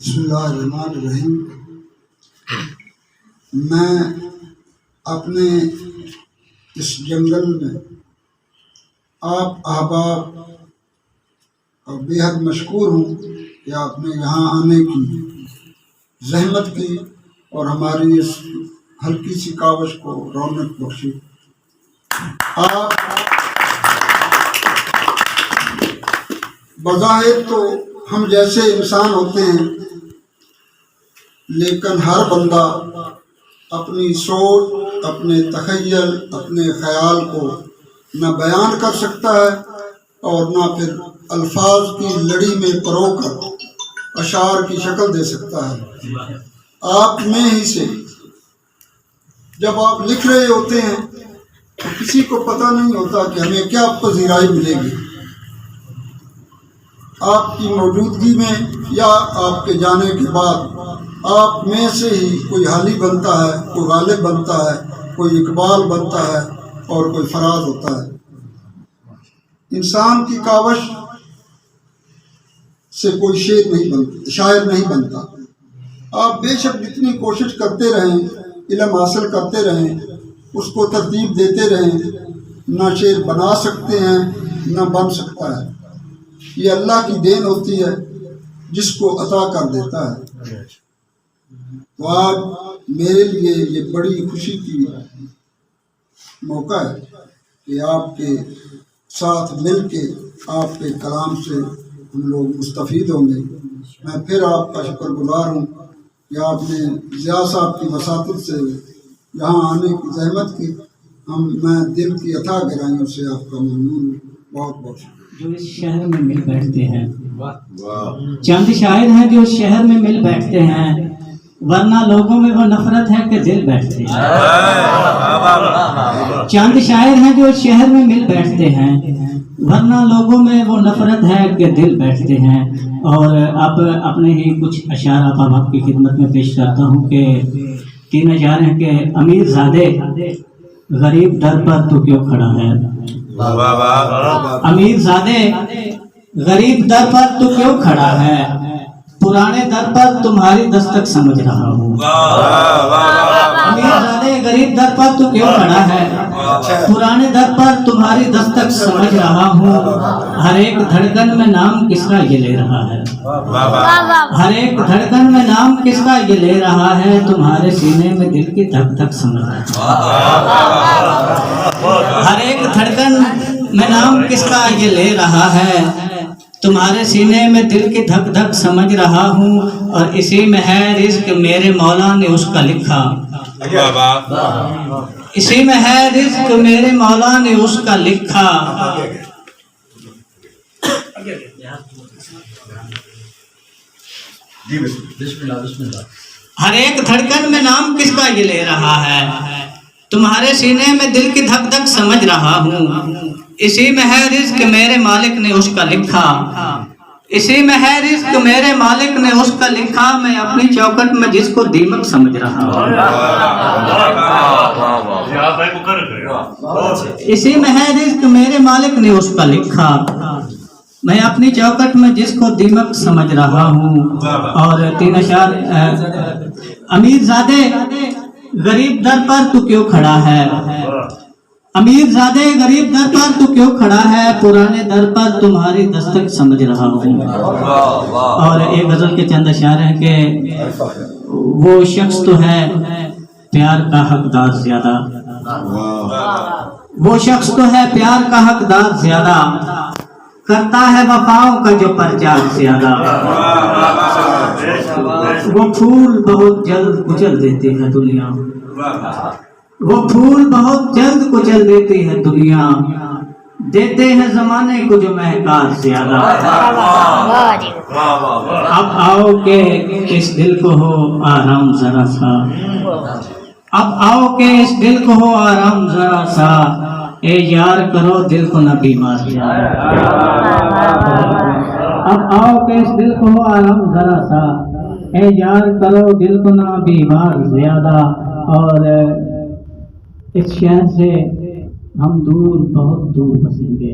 بسم اللہ الرحمن الرحیم۔ میں اپنے اس جنگل میں آپ احباب اور بے حد مشکور ہوں کہ آپ نے یہاں آنے کی زحمت کی اور ہماری اس ہلکی سی کاوش کو رونق بخشی۔ آپ بظاہر تو ہم جیسے انسان ہوتے ہیں، لیکن ہر بندہ اپنی سوچ، اپنے تخیل، اپنے خیال کو نہ بیان کر سکتا ہے اور نہ پھر الفاظ کی لڑی میں پرو کر اشعار کی شکل دے سکتا ہے۔ آپ میں ہی سے جب آپ لکھ رہے ہوتے ہیں تو کسی کو پتہ نہیں ہوتا کہ ہمیں کیا پذیرائی ملے گی۔ آپ کی موجودگی میں یا آپ کے جانے کے بعد آپ میں سے ہی کوئی حالی بنتا ہے، کوئی غالب بنتا ہے، کوئی اقبال بنتا ہے اور کوئی فراز ہوتا ہے۔ انسان کی کاوش سے کوئی شاعر نہیں بنتا۔ آپ بے شک جتنی کوشش کرتے رہیں، علم حاصل کرتے رہیں، اس کو ترتیب دیتے رہیں، نہ شعر بنا سکتے ہیں نہ بن سکتا ہے۔ یہ اللہ کی دین ہوتی ہے جس کو عطا کر دیتا ہے۔ تو آج میرے لیے یہ بڑی خوشی کی موقع ہے کہ آپ کے ساتھ مل کے آپ کے کلام سے ہم لوگ مستفید ہوں گے۔ میں پھر آپ کا شکر گزار ہوں کہ آپ نے ضیاء صاحب کی وساطت سے یہاں آنے کی زحمت کی۔ میں دل کی اتھا گہرائیوں سے آپ کا ممنون ہوں۔ بہت بہت شکریہ۔ جو اس شہر میں مل بیٹھتے ہیں، چند شاعر ہیں جو اس شہر میں مل بیٹھتے ہیں، ورنہ لوگوں میں وہ نفرت ہے کہ دل بیٹھتے ہیں۔ چند شاعر ہیں جو اس شہر میں مل بیٹھتے ہیں، ورنہ لوگوں میں وہ نفرت ہے کہ دل بیٹھتے ہیں۔ اور اب اپنے ہی کچھ اشعار آپ کی خدمت میں پیش کرتا ہوں کہ 3 اشعار ہیں کہ امیر زادے غریب در پر تو کیوں کھڑا ہے، امیر زادے غریب در پر تو کیوں کھڑا ہے، پرانے در پر تمہاری دستک سمجھ رہا ہوں۔ امیر زادے غریب در پر تو کیوں کھڑا ہے، پرانے در پر تمہاری دستک سمجھ رہا ہوں۔ ہر ایک دھڑکن میں نام کس کا یہ لے رہا ہے، ہر ایک دھڑکن میں نام کس کا یہ لے رہا ہے، تمہارے سینے میں دل کی دھک دھک سمجھ رہا ہے۔ ہر ایک دھڑکن میں نام کس کا یہ لے رہا ہے، تمہارے سینے میں دل کی دھک دھک سمجھ رہا ہوں، اور اسی میں ہے رزق میرے مولا نے اس کا لکھا، اسی میں ہے رزق میرے مولا نے اس کا لکھا۔ ہر ایک دھڑکن میں نام کس کا یہ لے رہا ہے، تمہارے سینے میں دل کی دھک دھک سمجھ رہا ہوں، اسی میں ہے رزق میرے مالک نے اس کا لکھا، اسی میں ہے رزق میرے مالک نے اس کا لکھا، میں اپنی چوکٹ میں جس کو دیمک سمجھ رہا ہوں، اسی میں ہے رزق میرے مالک نے اس کا لکھا، میں اپنی چوکٹ میں جس کو دیمک سمجھ رہا ہوں۔ اور 3 اشعار امیر زادے غریب در پر تو کیوں کھڑا ہے، امیر زادے غریب در پر تو کیوں کھڑا ہے، پرانے در پر تمہاری دستک سمجھ رہا ہوں۔ اور ایک غزل کے چند اشعار ہیں کہ وہ شخص تو ہے پیار کا حقدار زیادہ، وہ شخص تو ہے پیار کا حقدار زیادہ، کرتا ہے وفاؤں کا جو پرچار زیادہ، وہ پھول بہت جلد کچل دیتی ہے دنیا، وہ پھول بہت جلد کچل دیتی ہے دنیا، دیتے ہیں زمانے کو جو مہکار زیادہ۔ اب آؤ کہ اس دل کو ہو آرام ذرا سا، اب آؤ کہ اس دل کو ہو آرام ذرا سا، اے یار کرو دل کو نہ بیمار زیادہ، اب آؤ کہ اس دل کو ہو آرام ذرا سا، اے یار کرو دل کو نہ بیمار زیادہ۔ اور اس شہر سے ہم دور بہت دور بسیں گے،